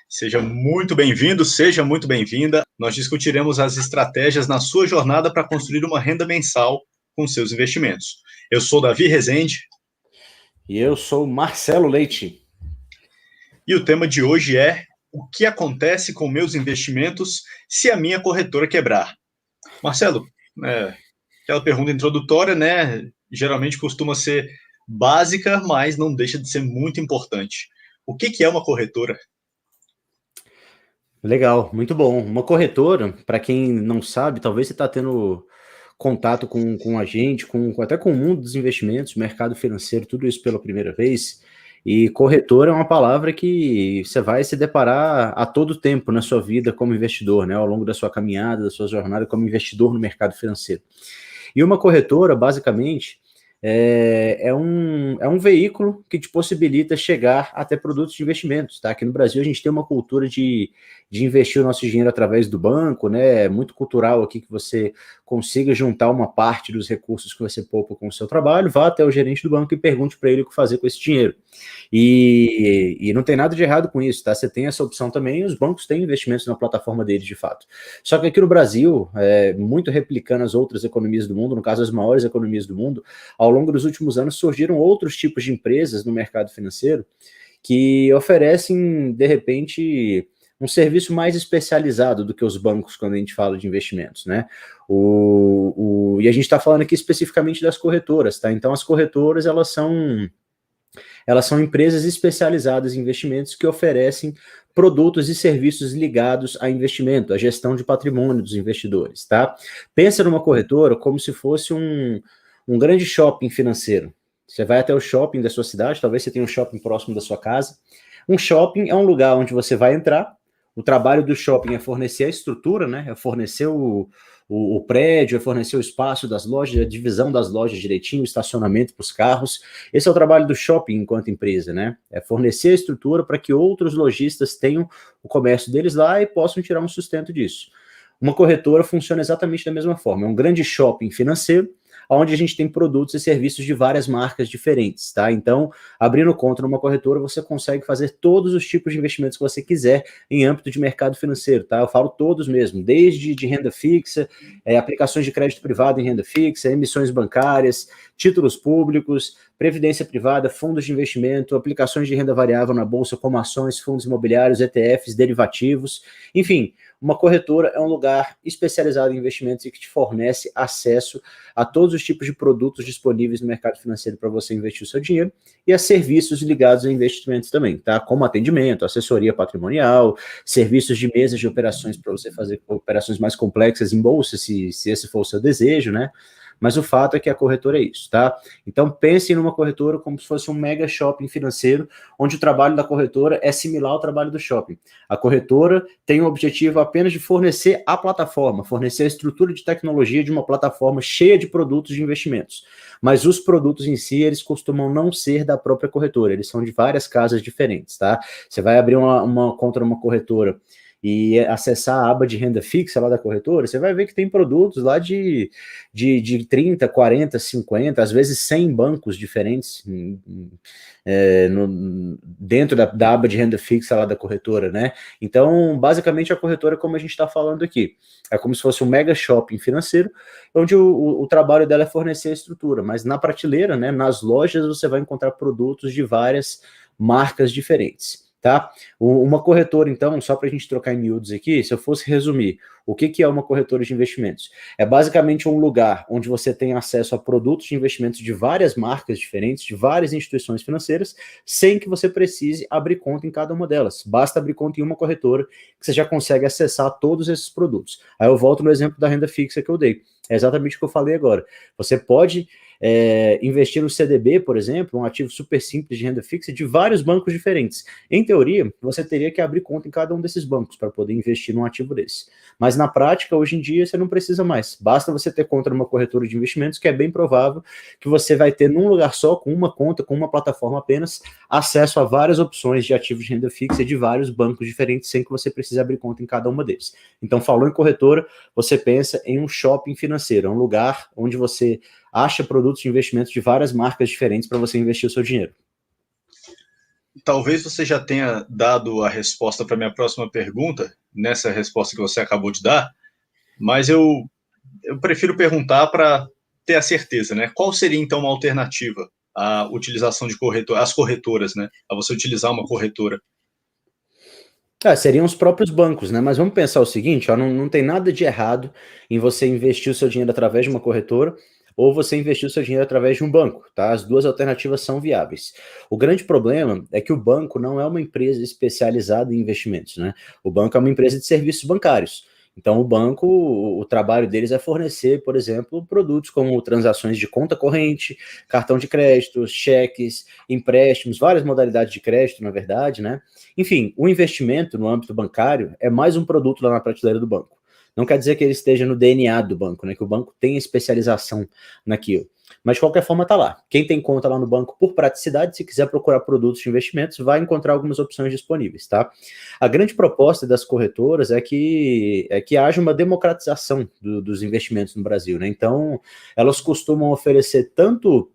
Seja muito bem-vindo, seja muito bem-vinda. Nós discutiremos as estratégias na sua jornada para construir uma renda mensal com seus investimentos. Eu sou Davi Rezende. E eu sou Marcelo Leite. E o tema de hoje é: o que acontece com meus investimentos se a minha corretora quebrar? Marcelo, aquela pergunta introdutória, né? Geralmente costuma ser básica, mas não deixa de ser muito importante. O que é uma corretora? Legal, muito bom. Uma corretora, para quem não sabe, talvez você está tendo contato com a gente, até com o mundo dos investimentos, mercado financeiro, tudo isso pela primeira vez. E corretora é uma palavra que você vai se deparar a todo tempo na sua vida como investidor, né? Ao longo da sua caminhada, da sua jornada como investidor no mercado financeiro. E uma corretora, basicamente, é um veículo que te possibilita chegar até produtos de investimentos, tá? Aqui no Brasil a gente tem uma cultura de investir o nosso dinheiro através do banco, né? É muito cultural aqui que você consiga juntar uma parte dos recursos que você poupa com o seu trabalho, vá até o gerente do banco e pergunte para ele o que fazer com esse dinheiro. E não tem nada de errado com isso, tá? Você tem essa opção também, e os bancos têm investimentos na plataforma deles, de fato. Só que aqui no Brasil, muito replicando as outras economias do mundo, no caso as maiores economias do mundo, ao longo dos últimos anos surgiram outros tipos de empresas no mercado financeiro que oferecem, de repente, um serviço mais especializado do que os bancos quando a gente fala de investimentos, né? E a gente está falando aqui especificamente das corretoras, tá? Então as corretoras, elas são empresas especializadas em investimentos que oferecem produtos e serviços ligados a investimento, a gestão de patrimônio dos investidores, tá? Pensa numa corretora como se fosse um grande shopping financeiro. Você vai até o shopping da sua cidade, talvez você tenha um shopping próximo da sua casa. Um shopping é um lugar onde você vai entrar. O trabalho do shopping é fornecer a estrutura, né? É fornecer o prédio, é fornecer o espaço das lojas, a divisão das lojas direitinho, o estacionamento para os carros. Esse é o trabalho do shopping enquanto empresa, né? É fornecer a estrutura para que outros lojistas tenham o comércio deles lá e possam tirar um sustento disso. Uma corretora funciona exatamente da mesma forma. É um grande shopping financeiro, onde a gente tem produtos e serviços de várias marcas diferentes, tá? Então, abrindo conta numa corretora, você consegue fazer todos os tipos de investimentos que você quiser em âmbito de mercado financeiro, tá? Eu falo todos mesmo, desde de renda fixa, aplicações de crédito privado em renda fixa, emissões bancárias, títulos públicos, previdência privada, fundos de investimento, aplicações de renda variável na bolsa, como ações, fundos imobiliários, ETFs, derivativos, enfim. Uma corretora é um lugar especializado em investimentos e que te fornece acesso a todos os tipos de produtos disponíveis no mercado financeiro para você investir o seu dinheiro e a serviços ligados a investimentos também, tá? Como atendimento, assessoria patrimonial, serviços de mesas de operações para você fazer operações mais complexas em bolsa, se esse for o seu desejo, né? Mas o fato é que a corretora é isso, tá? Então pensem numa corretora como se fosse um mega shopping financeiro, onde o trabalho da corretora é similar ao trabalho do shopping. A corretora tem o objetivo apenas de fornecer a plataforma, fornecer a estrutura de tecnologia de uma plataforma cheia de produtos de investimentos. Mas os produtos em si, eles costumam não ser da própria corretora, eles são de várias casas diferentes, tá? Você vai abrir uma conta numa corretora e acessar a aba de renda fixa lá da corretora, você vai ver que tem produtos lá de 30, 40, 50, às vezes 100 bancos diferentes dentro da aba de renda fixa lá da corretora, né? Então, basicamente, a corretora, como a gente está falando aqui, é como se fosse um mega shopping financeiro, onde o trabalho dela é fornecer a estrutura, mas na prateleira, né, nas lojas, você vai encontrar produtos de várias marcas diferentes. Tá? Uma corretora, então, só para a gente trocar em miúdos aqui, se eu fosse resumir, o que é uma corretora de investimentos? É basicamente um lugar onde você tem acesso a produtos de investimentos de várias marcas diferentes, de várias instituições financeiras, sem que você precise abrir conta em cada uma delas. Basta abrir conta em uma corretora que você já consegue acessar todos esses produtos. Aí eu volto no exemplo da renda fixa que eu dei. É exatamente o que eu falei agora. Você pode investir no CDB, por exemplo, um ativo super simples de renda fixa de vários bancos diferentes. Em teoria, você teria que abrir conta em cada um desses bancos para poder investir num ativo desse. Mas na prática, hoje em dia, você não precisa mais. Basta você ter conta numa corretora de investimentos, que é bem provável que você vai ter num lugar só, com uma conta, com uma plataforma apenas, acesso a várias opções de ativos de renda fixa de vários bancos diferentes, sem que você precise abrir conta em cada uma deles. Então, falou em corretora, você pensa em um shopping financeiro, um lugar onde você acha produtos de investimentos de várias marcas diferentes para você investir o seu dinheiro. talvez você já tenha dado a resposta para a minha próxima pergunta, nessa resposta que você acabou de dar, mas eu prefiro perguntar para ter a certeza, né? Qual seria, então, uma alternativa à utilização de às corretoras, né? A você utilizar uma corretora? Seriam os próprios bancos, né? Mas vamos pensar o seguinte, ó, não tem nada de errado em você investir o seu dinheiro através de uma corretora ou você investir o seu dinheiro através de um banco, tá? As duas alternativas são viáveis. O grande problema é que o banco não é uma empresa especializada em investimentos, né? O banco é uma empresa de serviços bancários. Então, o banco, o trabalho deles é fornecer, por exemplo, produtos como transações de conta corrente, cartão de crédito, cheques, empréstimos, várias modalidades de crédito, na verdade, né? Enfim, o investimento no âmbito bancário é mais um produto lá na prateleira do banco. Não quer dizer que ele esteja no DNA do banco, né? Que o banco tem especialização naquilo. Mas de qualquer forma está lá. Quem tem conta lá no banco por praticidade, se quiser procurar produtos de investimentos, vai encontrar algumas opções disponíveis, tá? A grande proposta das corretoras é que haja uma democratização dos investimentos no Brasil, né? Então, elas costumam oferecer tanto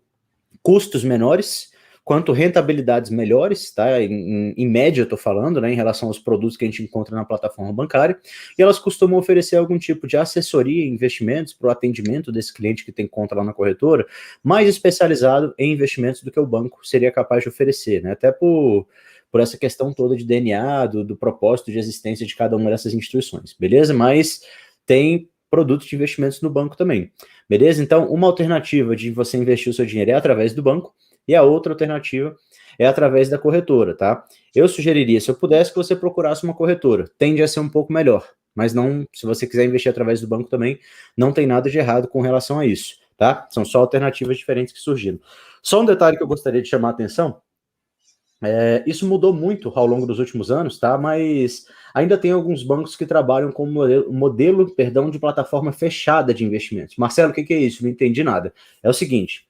custos menores quanto rentabilidades melhores, tá? Em média, eu estou falando, né, em relação aos produtos que a gente encontra na plataforma bancária, e elas costumam oferecer algum tipo de assessoria e investimentos para o atendimento desse cliente que tem conta lá na corretora, mais especializado em investimentos do que o banco seria capaz de oferecer, né? Até por essa questão toda de DNA, do propósito de existência de cada uma dessas instituições, beleza? Mas tem produtos de investimentos no banco também, beleza? Então, uma alternativa de você investir o seu dinheiro é através do banco, e a outra alternativa é através da corretora, tá? Eu sugeriria, se eu pudesse, que você procurasse uma corretora. Tende a ser um pouco melhor, mas não, se você quiser investir através do banco também, não tem nada de errado com relação a isso, tá? São só alternativas diferentes que surgiram. Só um detalhe que eu gostaria de chamar a atenção, isso mudou muito ao longo dos últimos anos, tá? Mas ainda tem alguns bancos que trabalham com modelo de plataforma fechada de investimentos. Marcelo, o que é isso? Não entendi nada. É o seguinte,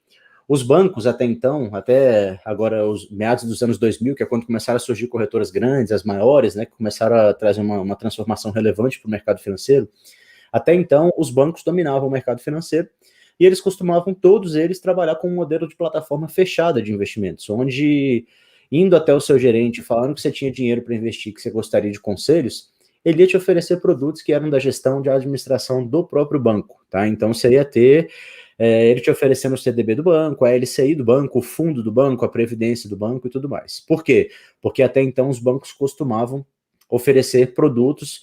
os bancos até então, até agora os meados dos anos 2000, que é quando começaram a surgir corretoras grandes, as maiores, né, que começaram a trazer uma transformação relevante para o mercado financeiro, até então os bancos dominavam o mercado financeiro e eles costumavam, todos eles, trabalhar com um modelo de plataforma fechada de investimentos, onde, indo até o seu gerente, falando que você tinha dinheiro para investir, que você gostaria de conselhos, ele ia te oferecer produtos que eram da gestão de administração do próprio banco, tá? Então você ia ter ele te oferecendo o CDB do banco, a LCI do banco, o fundo do banco, a previdência do banco e tudo mais. Por quê? Porque até então os bancos costumavam oferecer produtos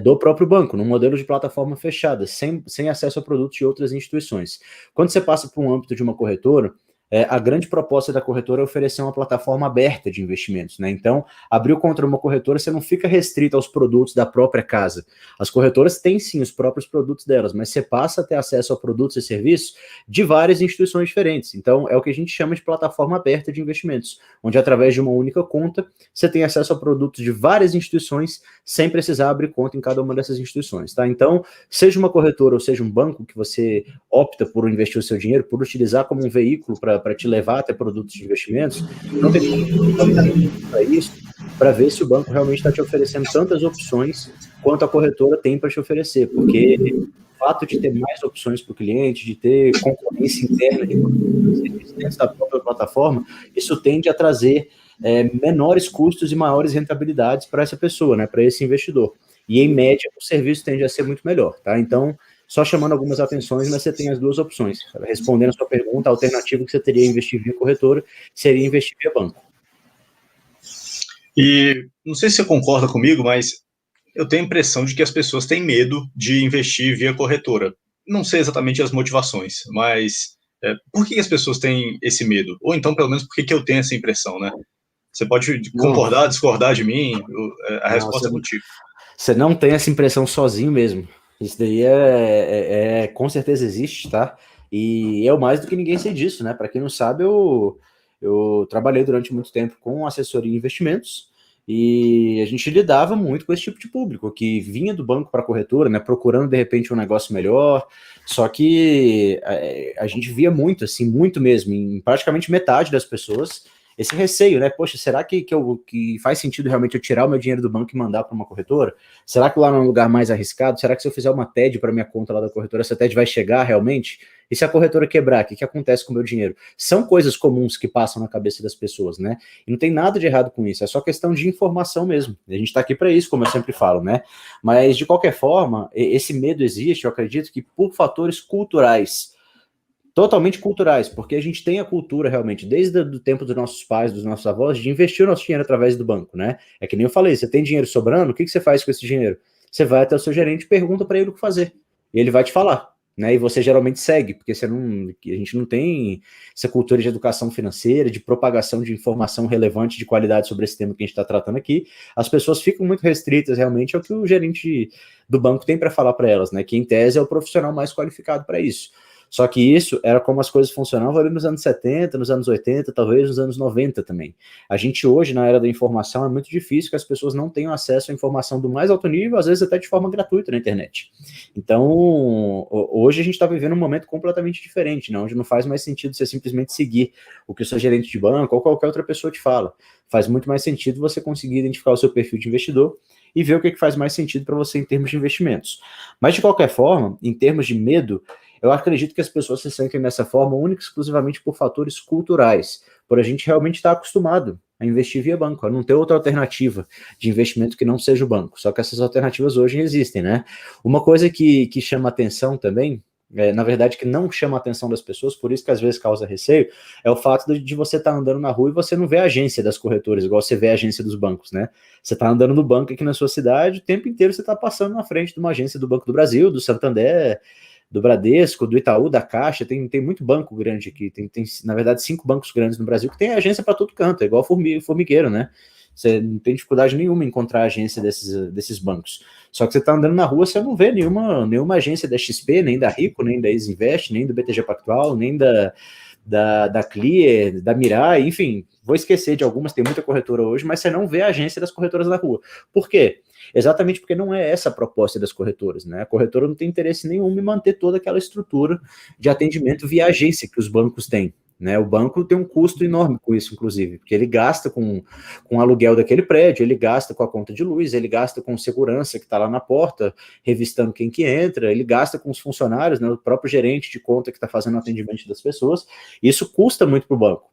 do próprio banco, num modelo de plataforma fechada, sem acesso a produtos de outras instituições. Quando você passa para um âmbito de uma corretora, a grande proposta da corretora é oferecer uma plataforma aberta de investimentos, né? Então, abriu contra uma corretora, você não fica restrito aos produtos da própria casa. As corretoras têm sim os próprios produtos delas, mas você passa a ter acesso a produtos e serviços de várias instituições diferentes. Então, é o que a gente chama de plataforma aberta de investimentos, onde através de uma única conta, você tem acesso a produtos de várias instituições, sem precisar abrir conta em cada uma dessas instituições, tá? Então, seja uma corretora ou seja um banco que você opta por investir o seu dinheiro, por utilizar como um veículo para te levar até produtos de investimentos, não tem para isso, para ver se o banco realmente está te oferecendo tantas opções quanto a corretora tem para te oferecer, porque o fato de ter mais opções para o cliente, de ter concorrência interna de serviços dentro da própria plataforma, isso tende a trazer menores custos e maiores rentabilidades para essa pessoa, né, para esse investidor. E, em média, o serviço tende a ser muito melhor, tá? Então, só chamando algumas atenções, mas você tem as duas opções. Respondendo a sua pergunta, a alternativa que você teria investir via corretora seria investir via banco. E não sei se você concorda comigo, mas eu tenho a impressão de que as pessoas têm medo de investir via corretora. Não sei exatamente as motivações, mas por que as pessoas têm esse medo? Ou então, pelo menos, por que eu tenho essa impressão, né? Você pode concordar, discordar de mim, a resposta é contigo. Você não tem essa impressão sozinho mesmo. Isso daí com certeza existe, tá? E eu mais do que ninguém sei disso, né? Para quem não sabe, eu trabalhei durante muito tempo com assessoria em investimentos e a gente lidava muito com esse tipo de público, que vinha do banco para a corretora, né? Procurando, de repente, um negócio melhor. Só que a gente via muito, assim, muito mesmo, em praticamente metade das pessoas, esse receio, né? Poxa, será que faz sentido realmente eu tirar o meu dinheiro do banco e mandar para uma corretora? Será que lá não é um lugar mais arriscado? Será que se eu fizer uma TED para minha conta lá da corretora, essa TED vai chegar realmente? E se a corretora quebrar, o que acontece com o meu dinheiro? São coisas comuns que passam na cabeça das pessoas, né? E não tem nada de errado com isso, é só questão de informação mesmo. A gente está aqui para isso, como eu sempre falo, né? Mas, de qualquer forma, esse medo existe, eu acredito que por fatores culturais, totalmente culturais, porque a gente tem a cultura realmente, desde o tempo dos nossos pais, dos nossos avós, de investir o nosso dinheiro através do banco, né? É que nem eu falei, você tem dinheiro sobrando, o que você faz com esse dinheiro? Você vai até o seu gerente e pergunta para ele o que fazer. E ele vai te falar, né? E você geralmente segue, porque a gente não tem essa cultura de educação financeira, de propagação de informação relevante, de qualidade sobre esse tema que a gente está tratando aqui. As pessoas ficam muito restritas realmente ao que o gerente do banco tem para falar para elas, né? Que em tese é o profissional mais qualificado para isso. Só que isso era como as coisas funcionavam ali nos anos 70, nos anos 80, talvez nos anos 90 também. A gente hoje, na era da informação, é muito difícil que as pessoas não tenham acesso à informação do mais alto nível, às vezes até de forma gratuita na internet. Então, hoje a gente está vivendo um momento completamente diferente, né? Onde não faz mais sentido você simplesmente seguir o que o seu gerente de banco ou qualquer outra pessoa te fala. Faz muito mais sentido você conseguir identificar o seu perfil de investidor e ver o que faz mais sentido para você em termos de investimentos. Mas, de qualquer forma, em termos de medo, eu acredito que as pessoas se sentem dessa forma única e exclusivamente por fatores culturais, por a gente realmente estar acostumado a investir via banco, a não ter outra alternativa de investimento que não seja o banco. Só que essas alternativas hoje existem, né? Uma coisa que chama atenção também, na verdade, que não chama a atenção das pessoas, por isso que às vezes causa receio, é o fato de você estar andando na rua e você não vê a agência das corretoras, igual você vê a agência dos bancos, né? Você está andando no banco aqui na sua cidade, o tempo inteiro você está passando na frente de uma agência do Banco do Brasil, do Santander, do Bradesco, do Itaú, da Caixa, tem muito banco grande aqui, tem, na verdade, 5 bancos grandes no Brasil que tem agência para todo canto, é igual formigueiro, né? Você não tem dificuldade nenhuma em encontrar a agência desses bancos. Só que você está andando na rua, você não vê nenhuma agência da XP, nem da Rico, nem da Isinvest, nem do BTG Pactual, nem da Clear, da Mirai, enfim, vou esquecer de algumas, tem muita corretora hoje, mas você não vê a agência das corretoras na rua. Por quê? Exatamente porque não é essa a proposta das corretoras, né? A corretora não tem interesse nenhum em manter toda aquela estrutura de atendimento via agência que os bancos têm. Né, o banco tem um custo enorme com isso, inclusive, porque ele gasta com o aluguel daquele prédio, ele gasta com a conta de luz, ele gasta com segurança que está lá na porta, revistando quem que entra, ele gasta com os funcionários, né, o próprio gerente de conta que está fazendo o atendimento das pessoas. Isso custa muito para o banco.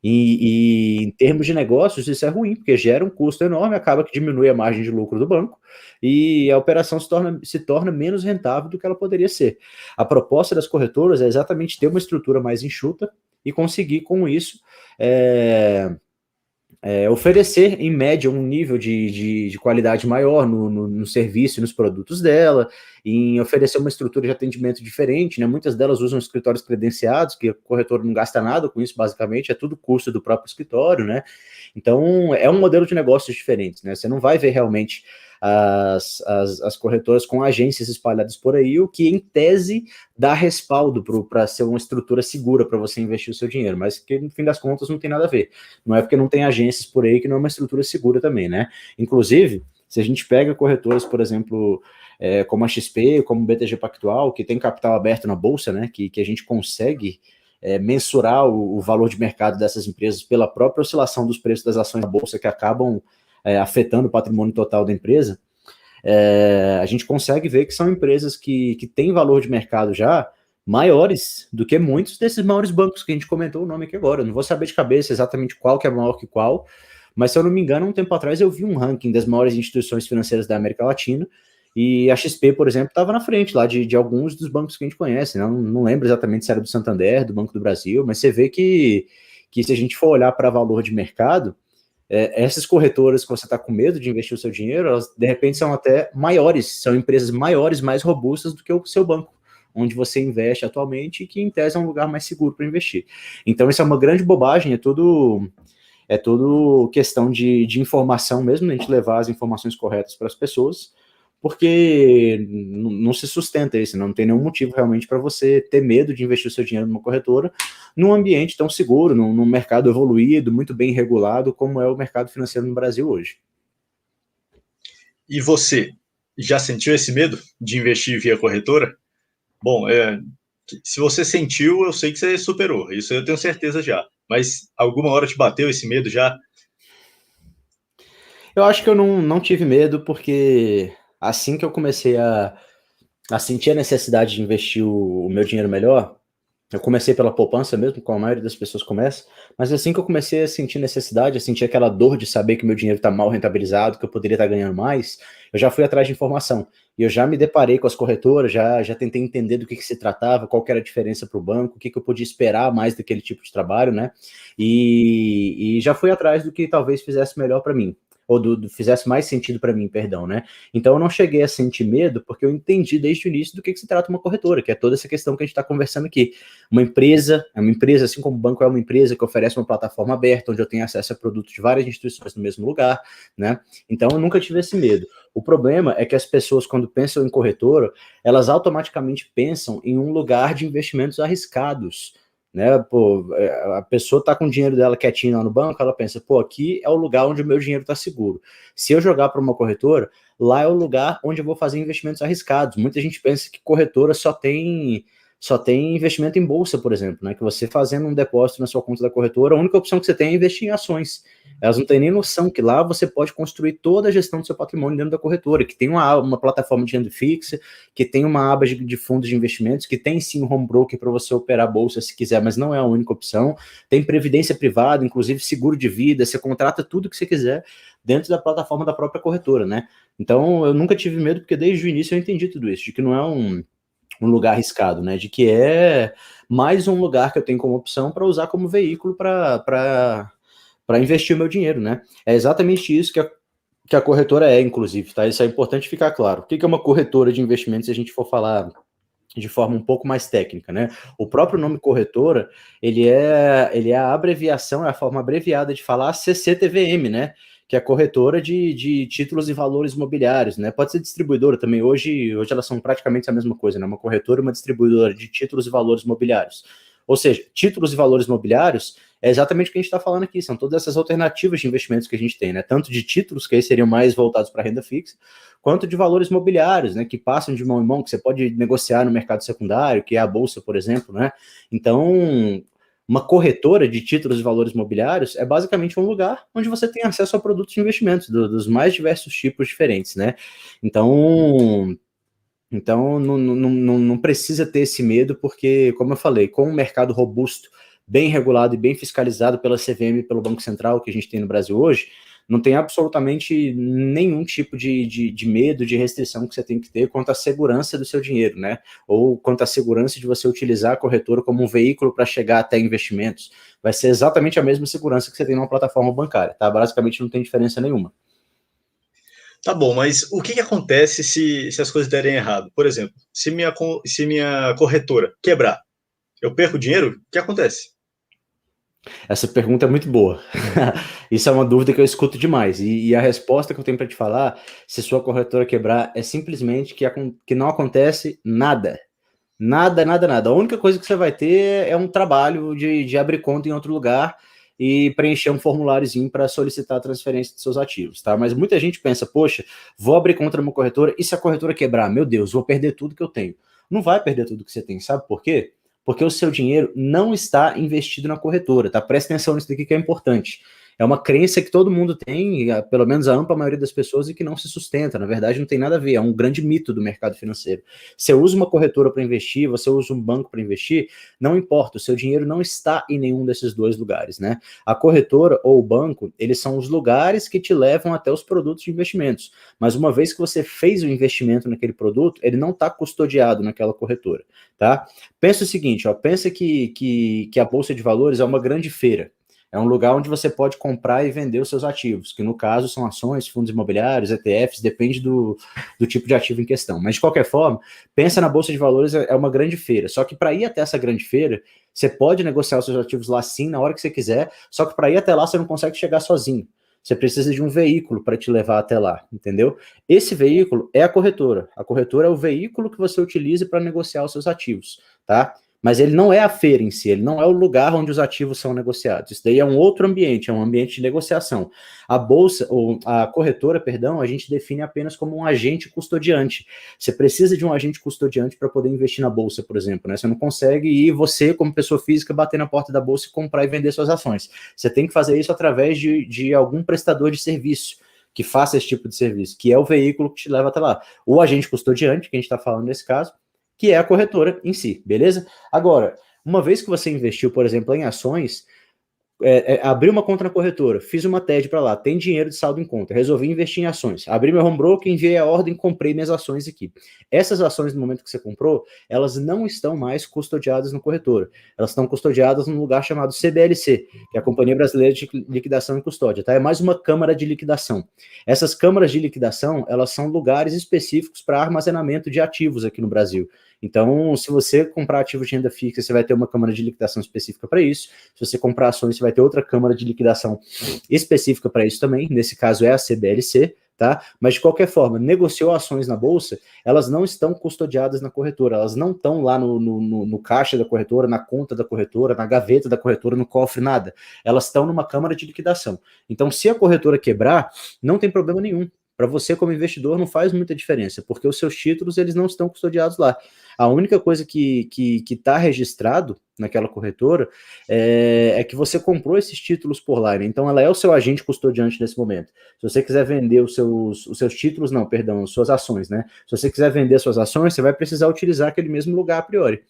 E em termos de negócios, isso é ruim, porque gera um custo enorme, acaba que diminui a margem de lucro do banco e a operação se torna menos rentável do que ela poderia ser. A proposta das corretoras é exatamente ter uma estrutura mais enxuta e conseguir, com isso, oferecer, em média, um nível de qualidade maior no serviço e nos produtos dela, em oferecer uma estrutura de atendimento diferente, né? Muitas delas usam escritórios credenciados, que o corretor não gasta nada com isso, basicamente, é tudo custo do próprio escritório, né? Então, é um modelo de negócios diferente, né? Você não vai ver realmente as corretoras com agências espalhadas por aí, o que, em tese, dá respaldo para ser uma estrutura segura para você investir o seu dinheiro, mas que, no fim das contas, não tem nada a ver. Não é porque não tem agências por aí que não é uma estrutura segura também, né? Inclusive, se a gente pega corretoras, por exemplo, como a XP, como o BTG Pactual, que tem capital aberto na bolsa, né? Que a gente consegue mensurar o valor de mercado dessas empresas pela própria oscilação dos preços das ações da bolsa que acabam afetando o patrimônio total da empresa, a gente consegue ver que são empresas que têm valor de mercado já maiores do que muitos desses maiores bancos que a gente comentou o nome aqui agora. Eu não vou saber de cabeça exatamente qual que é maior que qual, mas se eu não me engano, um tempo atrás eu vi um ranking das maiores instituições financeiras da América Latina e a XP, por exemplo, estava na frente lá de alguns dos bancos que a gente conhece, né? Não lembro exatamente se era do Santander, do Banco do Brasil, mas você vê que se a gente for olhar para valor de mercado, essas corretoras que você está com medo de investir o seu dinheiro, elas de repente são até maiores, são empresas maiores, mais robustas do que o seu banco, onde você investe atualmente e que em tese é um lugar mais seguro para investir. Então isso é uma grande bobagem, é tudo questão de informação mesmo, a gente levar as informações corretas para as pessoas, porque não se sustenta isso, não tem nenhum motivo realmente para você ter medo de investir o seu dinheiro numa corretora, num ambiente tão seguro, num mercado evoluído, muito bem regulado, como é o mercado financeiro no Brasil hoje. E você, já sentiu esse medo de investir via corretora? Bom, se você sentiu, eu sei que você superou, isso eu tenho certeza já. Mas alguma hora te bateu esse medo já? Eu acho que eu não tive medo, porque assim que eu comecei a sentir a necessidade de investir o meu dinheiro melhor, Eu comecei pela poupança mesmo, como a maioria das pessoas começa, mas assim que eu comecei a sentir necessidade, a sentir aquela dor de saber que meu dinheiro está mal rentabilizado, que eu poderia estar ganhando mais, eu já fui atrás de informação. E eu já me deparei com as corretoras, já tentei entender do que se tratava, qual que era a diferença para o banco, o que eu podia esperar mais daquele tipo de trabalho, né? E já fui atrás do que talvez fizesse melhor para mim, ou fizesse mais sentido para mim, perdão, né? Então eu não cheguei a sentir medo, porque eu entendi desde o início do que se trata uma corretora, que é toda essa questão que a gente está conversando aqui. Uma empresa, assim como o banco é uma empresa que oferece uma plataforma aberta, onde eu tenho acesso a produtos de várias instituições no mesmo lugar, né? Então eu nunca tive esse medo. O problema é que as pessoas, quando pensam em corretora, elas automaticamente pensam em um lugar de investimentos arriscados, né? Pô, a pessoa está com o dinheiro dela quietinho lá no banco, ela pensa, pô, aqui é o lugar onde o meu dinheiro está seguro. Se eu jogar para uma corretora, lá é o lugar onde eu vou fazer investimentos arriscados. Muita gente pensa que corretora só tem investimento em bolsa, por exemplo, né? Que você fazendo um depósito na sua conta da corretora, a única opção que você tem é investir em ações. Elas não têm nem noção que lá você pode construir toda a gestão do seu patrimônio dentro da corretora, que tem uma plataforma de renda fixa, que tem uma aba de fundos de investimentos, que tem sim um home broker para você operar a bolsa se quiser, mas não é a única opção. Tem previdência privada, inclusive seguro de vida, você contrata tudo que você quiser dentro da plataforma da própria corretora, né? Então eu nunca tive medo, porque desde o início eu entendi tudo isso, de que não é um lugar arriscado, né? De que é mais um lugar que eu tenho como opção para usar como veículo para investir o meu dinheiro, né? É exatamente isso que a corretora é, inclusive, tá? Isso é importante ficar claro. O que é uma corretora de investimentos se a gente for falar de forma um pouco mais técnica, né? O próprio nome corretora, ele é a abreviação, é a forma abreviada de falar CCTVM, né? Que é a corretora de títulos e valores imobiliários, né? Pode ser distribuidora também. Hoje elas são praticamente a mesma coisa, né? Uma corretora e uma distribuidora de títulos e valores imobiliários. Ou seja, títulos e valores imobiliários é exatamente o que a gente está falando aqui. São todas essas alternativas de investimentos que a gente tem, né? Tanto de títulos, que aí seriam mais voltados para renda fixa, quanto de valores imobiliários, né? Que passam de mão em mão, que você pode negociar no mercado secundário, que é a bolsa, por exemplo, né? Então, uma corretora de títulos e valores imobiliários é basicamente um lugar onde você tem acesso a produtos de investimentos dos mais diversos tipos diferentes, né? Então não precisa ter esse medo, porque, como eu falei, com um mercado robusto, bem regulado e bem fiscalizado pela CVM e pelo Banco Central que a gente tem no Brasil hoje, não tem absolutamente nenhum tipo de medo, de restrição que você tem que ter quanto à segurança do seu dinheiro, né? Ou quanto à segurança de você utilizar a corretora como um veículo para chegar até investimentos. Vai ser exatamente a mesma segurança que você tem numa plataforma bancária, tá? Basicamente não tem diferença nenhuma. Tá bom, mas o que acontece se as coisas derem errado? Por exemplo, se minha corretora quebrar, eu perco dinheiro? O que acontece? Essa pergunta é muito boa. Isso é uma dúvida que eu escuto demais. E a resposta que eu tenho para te falar, se sua corretora quebrar, é simplesmente que não acontece nada. Nada, nada, nada. A única coisa que você vai ter é um trabalho de abrir conta em outro lugar e preencher um formuláriozinho para solicitar a transferência de seus ativos, tá? Mas muita gente pensa, poxa, vou abrir conta numa corretora e se a corretora quebrar? Meu Deus, vou perder tudo que eu tenho. Não vai perder tudo que você tem, sabe por quê? Porque o seu dinheiro não está investido na corretora, tá? Presta atenção nisso daqui que é importante. É uma crença que todo mundo tem, pelo menos a ampla maioria das pessoas, e que não se sustenta. Na verdade, não tem nada a ver, é um grande mito do mercado financeiro. Você usa uma corretora para investir, você usa um banco para investir, não importa, o seu dinheiro não está em nenhum desses dois lugares, né? A corretora ou o banco, eles são os lugares que te levam até os produtos de investimentos. Mas uma vez que você fez o investimento naquele produto, ele não está custodiado naquela corretora, tá? Pensa o seguinte, ó, pensa que a Bolsa de Valores é uma grande feira. É um lugar onde você pode comprar e vender os seus ativos, que no caso são ações, fundos imobiliários, ETFs, depende do tipo de ativo em questão. Mas de qualquer forma, pensa na Bolsa de Valores, é uma grande feira. Só que para ir até essa grande feira, você pode negociar os seus ativos lá sim, na hora que você quiser, só que para ir até lá você não consegue chegar sozinho. Você precisa de um veículo para te levar até lá, entendeu? Esse veículo é a corretora. A corretora é o veículo que você utiliza para negociar os seus ativos, tá? Mas ele não é a feira em si, ele não é o lugar onde os ativos são negociados. Isso daí é um outro ambiente, é um ambiente de negociação. A bolsa, ou a corretora, perdão, a gente define apenas como um agente custodiante. Você precisa de um agente custodiante para poder investir na bolsa, por exemplo, né? Você não consegue ir você, como pessoa física, bater na porta da bolsa e comprar e vender suas ações. Você tem que fazer isso através de algum prestador de serviço que faça esse tipo de serviço, que é o veículo que te leva até lá. O agente custodiante, que a gente está falando nesse caso, que é a corretora em si, beleza? Agora, Uma vez que você investiu, por exemplo, em ações, abri uma conta na corretora, fiz uma TED para lá, tem dinheiro de saldo em conta, resolvi investir em ações, abri meu home broker, enviei a ordem, comprei minhas ações aqui. Essas ações, no momento que você comprou, elas não estão mais custodiadas no corretora, elas estão custodiadas num lugar chamado CBLC, que é a Companhia Brasileira de Liquidação e Custódia, tá? É mais uma câmara de liquidação. Essas câmaras de liquidação, elas são lugares específicos para armazenamento de ativos aqui no Brasil. Então, se você comprar ativos de renda fixa, você vai ter uma câmara de liquidação específica para isso. Se você comprar ações, você vai ter outra câmara de liquidação específica para isso também. Nesse caso é a CBLC, tá? Mas de qualquer forma, negociou ações na bolsa, elas não estão custodiadas na corretora, elas não estão lá no caixa da corretora, na conta da corretora, na gaveta da corretora, no cofre, nada. Elas estão numa câmara de liquidação. Então, se a corretora quebrar, não tem problema nenhum. Para você, como investidor, não faz muita diferença, porque os seus títulos eles não estão custodiados lá. A única coisa que está registrado naquela corretora é que você comprou esses títulos por lá, né? Então ela é o seu agente custodiante nesse momento. Se você quiser vender os seus títulos, não, perdão, suas ações, né? Se você quiser vender suas ações, você vai precisar utilizar aquele mesmo lugar a priori.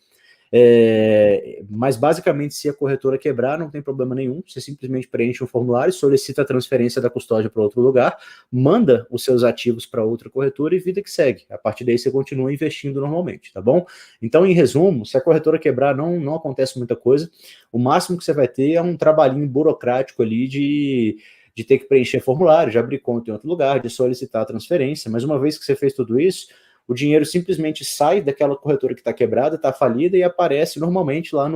Mas basicamente, se a corretora quebrar, não tem problema nenhum. Você simplesmente preenche um formulário, solicita a transferência da custódia para outro lugar, manda os seus ativos para outra corretora e vida que segue. A partir daí você continua investindo normalmente, tá bom? Então, em resumo, se a corretora quebrar, não acontece muita coisa. O máximo que você vai ter é um trabalhinho burocrático ali de ter que preencher formulário, de abrir conta em outro lugar, de solicitar a transferência, mas uma vez que você fez tudo isso, o dinheiro simplesmente sai daquela corretora que está quebrada, está falida e aparece normalmente lá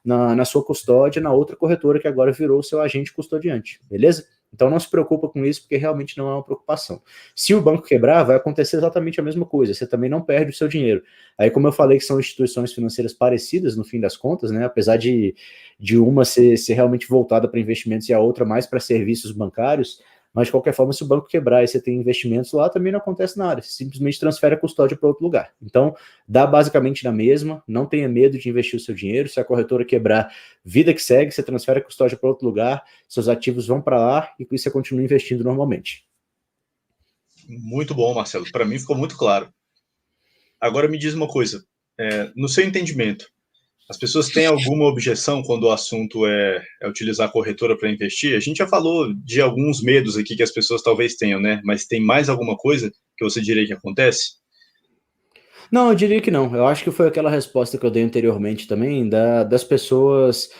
na sua custódia, na outra corretora que agora virou o seu agente custodiante, beleza? Então não se preocupa com isso, porque realmente não é uma preocupação. Se o banco quebrar, vai acontecer exatamente a mesma coisa, você também não perde o seu dinheiro. Aí, como eu falei que são instituições financeiras parecidas, no fim das contas, né, apesar de uma ser realmente voltada para investimentos e a outra mais para serviços bancários, mas de qualquer forma, se o banco quebrar e você tem investimentos lá, também não acontece nada, você simplesmente transfere a custódia para outro lugar. Então, dá basicamente na mesma, não tenha medo de investir o seu dinheiro, se a corretora quebrar, vida que segue, você transfere a custódia para outro lugar, seus ativos vão para lá e você continua investindo normalmente. Muito bom, Marcelo, para mim ficou muito claro. Agora me diz uma coisa, no seu entendimento, as pessoas têm alguma objeção quando o assunto é utilizar a corretora para investir? A gente já falou de alguns medos aqui que as pessoas talvez tenham, né? Mas tem mais alguma coisa que você diria que acontece? Não, eu diria que não. Eu acho que foi aquela resposta que eu dei anteriormente também, das pessoas,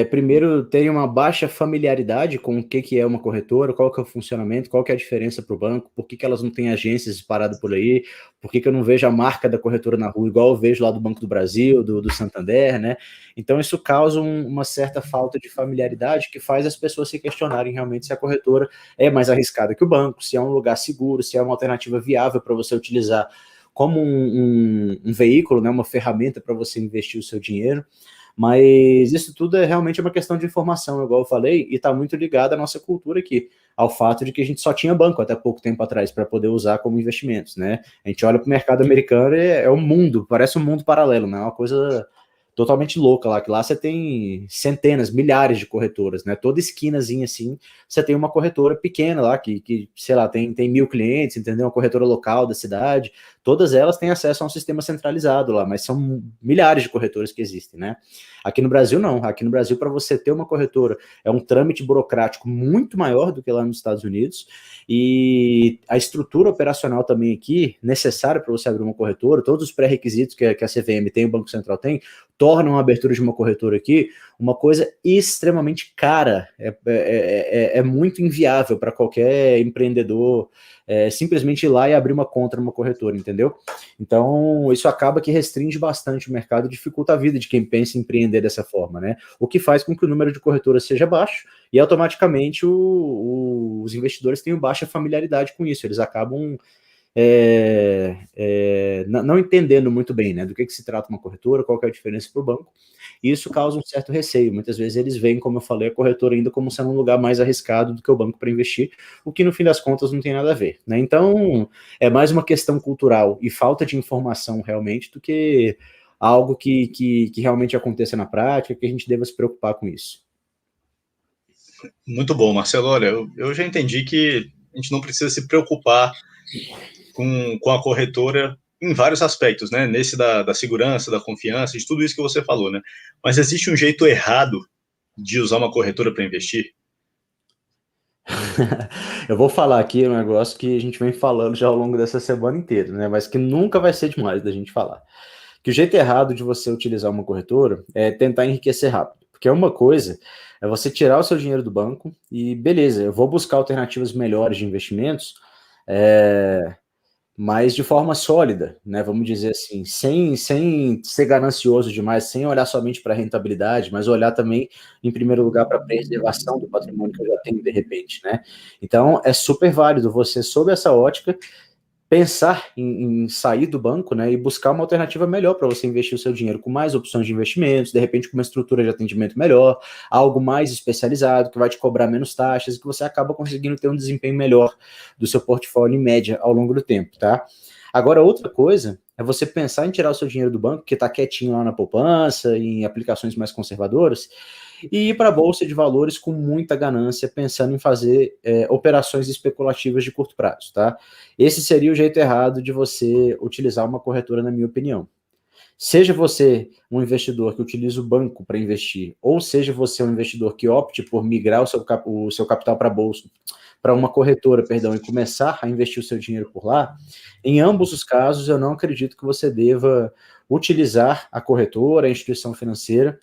primeiro, terem uma baixa familiaridade com o que é uma corretora, qual que é o funcionamento, qual que é a diferença para o banco, por que elas não têm agências paradas por aí, por que eu não vejo a marca da corretora na rua, igual eu vejo lá do Banco do Brasil, do Santander, né? Então isso causa uma certa falta de familiaridade que faz as pessoas se questionarem realmente se a corretora é mais arriscada que o banco, se é um lugar seguro, se é uma alternativa viável para você utilizar como um veículo, né, uma ferramenta para você investir o seu dinheiro, mas isso tudo é realmente uma questão de informação, igual eu falei, e está muito ligado à nossa cultura aqui, ao fato de que a gente só tinha banco até pouco tempo atrás para poder usar como investimentos, né? A gente olha para o mercado americano e é um mundo, parece um mundo paralelo, né? Uma coisa totalmente louca lá, que lá você tem centenas, milhares de corretoras, né? Toda esquinazinha assim, você tem uma corretora pequena lá, que sei lá, tem 1.000 clientes, entendeu? Uma corretora local da cidade, todas elas têm acesso a um sistema centralizado lá, mas são milhares de corretoras que existem, né? Aqui no Brasil, não. Aqui no Brasil, para você ter uma corretora, é um trâmite burocrático muito maior do que lá nos Estados Unidos, e a estrutura operacional também aqui, necessária para você abrir uma corretora, todos os pré-requisitos que a CVM tem, o Banco Central tem, tornam a abertura de uma corretora aqui uma coisa extremamente cara, é muito inviável para qualquer empreendedor simplesmente ir lá e abrir uma conta numa corretora, entendeu? Então, isso acaba que restringe bastante o mercado e dificulta a vida de quem pensa em empreender dessa forma, né? O que faz com que o número de corretoras seja baixo e automaticamente os investidores tenham baixa familiaridade com isso, eles acabam não entendendo muito bem, né, do que se trata uma corretora, qual que é a diferença para o banco, e isso causa um certo receio. Muitas vezes eles veem, como eu falei, a corretora ainda como sendo um lugar mais arriscado do que o banco para investir, o que no fim das contas não tem nada a ver, né? Então é mais uma questão cultural e falta de informação realmente do que algo que realmente aconteça na prática, que a gente deva se preocupar com isso. Muito bom, Marcelo. Olha, eu já entendi que a gente não precisa se preocupar com a corretora em vários aspectos, né? Nesse da segurança, da confiança, de tudo isso que você falou, né? Mas existe um jeito errado de usar uma corretora para investir? Eu vou falar aqui um negócio que a gente vem falando já ao longo dessa semana inteira, né? Mas que nunca vai ser demais da gente falar. Que o jeito errado de você utilizar uma corretora é tentar enriquecer rápido. Porque uma coisa é você tirar o seu dinheiro do banco e beleza, eu vou buscar alternativas melhores de investimentos, é, mas de forma sólida, né? Vamos dizer assim, sem ser ganancioso demais, sem olhar somente para a rentabilidade, mas olhar também, em primeiro lugar, para a preservação do patrimônio que eu já tenho de repente, né? Então, é super válido você, sob essa ótica, pensar em sair do banco, né, e buscar uma alternativa melhor para você investir o seu dinheiro, com mais opções de investimentos, de repente com uma estrutura de atendimento melhor, algo mais especializado, que vai te cobrar menos taxas e que você acaba conseguindo ter um desempenho melhor do seu portfólio em média ao longo do tempo, tá? Agora, outra coisa é você pensar em tirar o seu dinheiro do banco, que está quietinho lá na poupança, em aplicações mais conservadoras, e ir para a bolsa de valores com muita ganância, pensando em fazer operações especulativas de curto prazo, tá? Esse seria o jeito errado de você utilizar uma corretora, na minha opinião. Seja você um investidor que utiliza o banco para investir, ou seja você um investidor que opte por migrar o seu capital para a bolsa, para uma corretora, perdão, e começar a investir o seu dinheiro por lá, em ambos os casos eu não acredito que você deva utilizar a corretora, a instituição financeira,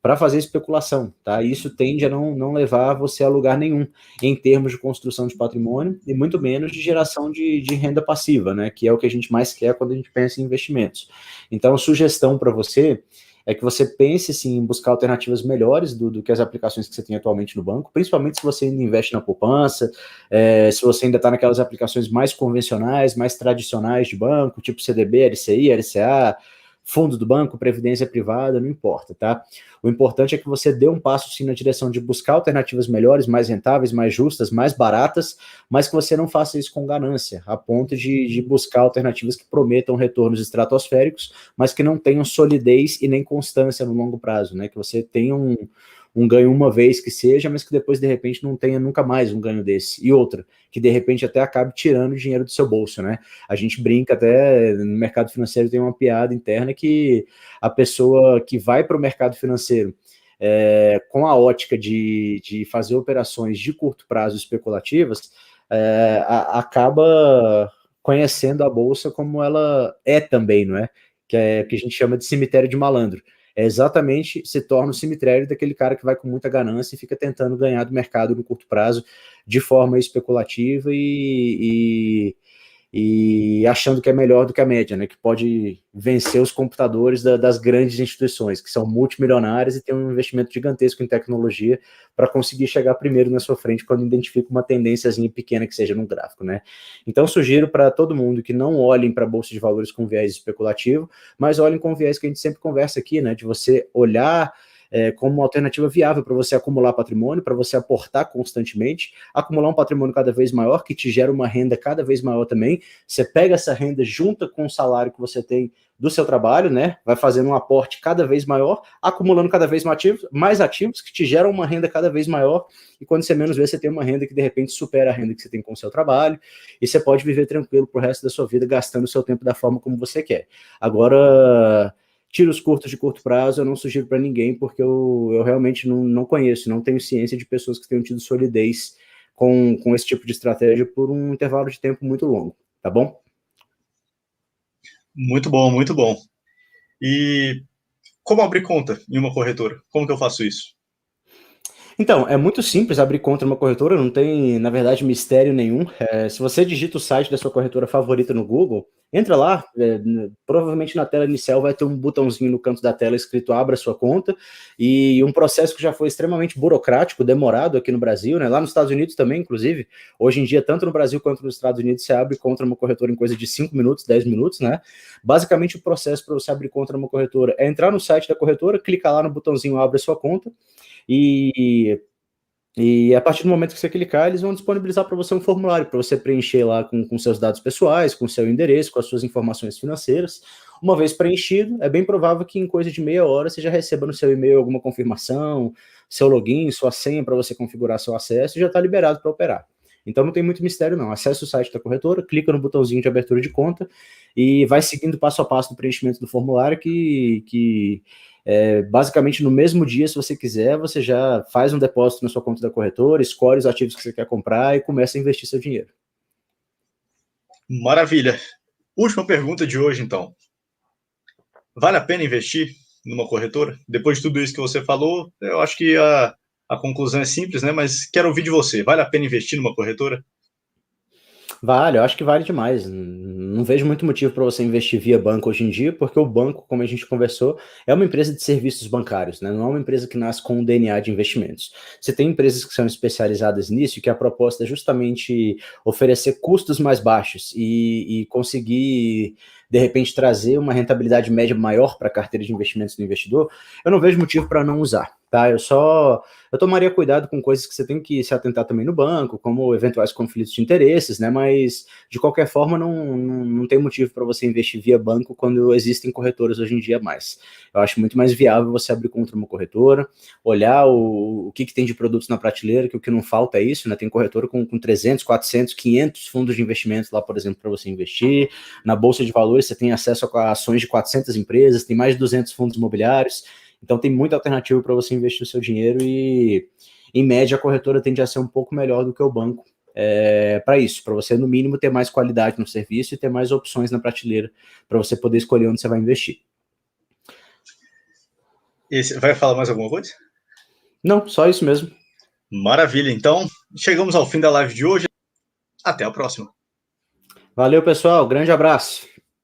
para fazer especulação, tá? Isso tende a não levar você a lugar nenhum em termos de construção de patrimônio e muito menos de geração de renda passiva, né? Que é o que a gente mais quer quando a gente pensa em investimentos. Então, a sugestão para você é que você pense sim, em buscar alternativas melhores do que as aplicações que você tem atualmente no banco, principalmente se você ainda investe na poupança, se você ainda está naquelas aplicações mais convencionais, mais tradicionais de banco, tipo CDB, LCI, LCA, fundo do banco, previdência privada, não importa, tá? O importante é que você dê um passo sim na direção de buscar alternativas melhores, mais rentáveis, mais justas, mais baratas, mas que você não faça isso com ganância, a ponto de buscar alternativas que prometam retornos estratosféricos, mas que não tenham solidez e nem constância no longo prazo, né? Que você tenha um ganho uma vez que seja, mas que depois, de repente, não tenha nunca mais um ganho desse. E outra, que de repente até acabe tirando dinheiro do seu bolso, né? A gente brinca até, no mercado financeiro tem uma piada interna que a pessoa que vai para o mercado financeiro com a ótica de fazer operações de curto prazo especulativas, acaba conhecendo a bolsa como ela é também, não é? Que a gente chama de cemitério de malandro. Exatamente, se torna o cemitério daquele cara que vai com muita ganância e fica tentando ganhar do mercado no curto prazo de forma especulativa e achando que é melhor do que a média, né? Que pode vencer os computadores das grandes instituições, que são multimilionárias e têm um investimento gigantesco em tecnologia para conseguir chegar primeiro na sua frente quando identifica uma tendênciazinha pequena que seja no gráfico, né? Então, sugiro para todo mundo que não olhem para a Bolsa de Valores com viés especulativo, mas olhem com viés que a gente sempre conversa aqui, né? De você olhar como uma alternativa viável para você acumular patrimônio, para você aportar constantemente, acumular um patrimônio cada vez maior, que te gera uma renda cada vez maior também. Você pega essa renda junta com o salário que você tem do seu trabalho, né? Vai fazendo um aporte cada vez maior, acumulando cada vez mais ativos, que te geram uma renda cada vez maior, e quando você menos vê, você tem uma renda que de repente supera a renda que você tem com o seu trabalho, e você pode viver tranquilo pro resto da sua vida, gastando o seu tempo da forma como você quer. Agora, tiros curtos de curto prazo eu não sugiro para ninguém, porque eu realmente não conheço, não tenho ciência de pessoas que tenham tido solidez com esse tipo de estratégia por um intervalo de tempo muito longo, tá bom? Muito bom, muito bom. E como abrir conta em uma corretora? Como que eu faço isso? Então, é muito simples abrir conta numa corretora, não tem, na verdade, mistério nenhum. Se você digita o site da sua corretora favorita no Google, entra lá, provavelmente na tela inicial vai ter um botãozinho no canto da tela escrito Abra sua conta, e um processo que já foi extremamente burocrático, demorado aqui no Brasil, né? Lá nos Estados Unidos também, inclusive. Hoje em dia, tanto no Brasil quanto nos Estados Unidos, você abre conta numa corretora em coisa de 5 minutos, 10 minutos, né? Basicamente, o processo para você abrir conta numa corretora é entrar no site da corretora, clicar lá no botãozinho Abra sua conta, e, a partir do momento que você clicar, eles vão disponibilizar para você um formulário para você preencher lá com seus dados pessoais, com seu endereço, com as suas informações financeiras. Uma vez preenchido, é bem provável que em coisa de meia hora você já receba no seu e-mail alguma confirmação, seu login, sua senha para você configurar seu acesso e já está liberado para operar. Então não tem muito mistério não, acessa o site da corretora, clica no botãozinho de abertura de conta e vai seguindo passo a passo do preenchimento do formulário que basicamente no mesmo dia, se você quiser, você já faz um depósito na sua conta da corretora, escolhe os ativos que você quer comprar e começa a investir seu dinheiro. Maravilha. Última pergunta de hoje, então. Vale a pena investir numa corretora? Depois de tudo isso que você falou, eu acho que a conclusão é simples, né? Mas quero ouvir de você. Vale a pena investir numa corretora? Vale, eu acho que vale demais. Não vejo muito motivo para você investir via banco hoje em dia, porque o banco, como a gente conversou, é uma empresa de serviços bancários, né? Não é uma empresa que nasce com um DNA de investimentos. Você tem empresas que são especializadas nisso, que a proposta é justamente oferecer custos mais baixos e conseguir, de repente, trazer uma rentabilidade média maior para a carteira de investimentos do investidor. Eu não vejo motivo para não usar, tá? Eu tomaria cuidado com coisas que você tem que se atentar também no banco, como eventuais conflitos de interesses, né? Mas, de qualquer forma, não tem motivo para você investir via banco quando existem corretoras hoje em dia mais. Eu acho muito mais viável você abrir conta uma corretora, olhar o que tem de produtos na prateleira, que o que não falta é isso, né? Tem corretora com 300, 400, 500 fundos de investimentos lá, por exemplo, para você investir. Na Bolsa de Valores, você tem acesso a ações de 400 empresas, tem mais de 200 fundos imobiliários. Então tem muita alternativa para você investir o seu dinheiro e, em média, a corretora tende a ser um pouco melhor do que o banco para isso, para você, no mínimo, ter mais qualidade no serviço e ter mais opções na prateleira para você poder escolher onde você vai investir. Vai falar mais alguma coisa? Não, só isso mesmo. Maravilha, então chegamos ao fim da live de hoje. Até a próxima. Valeu, pessoal. Grande abraço.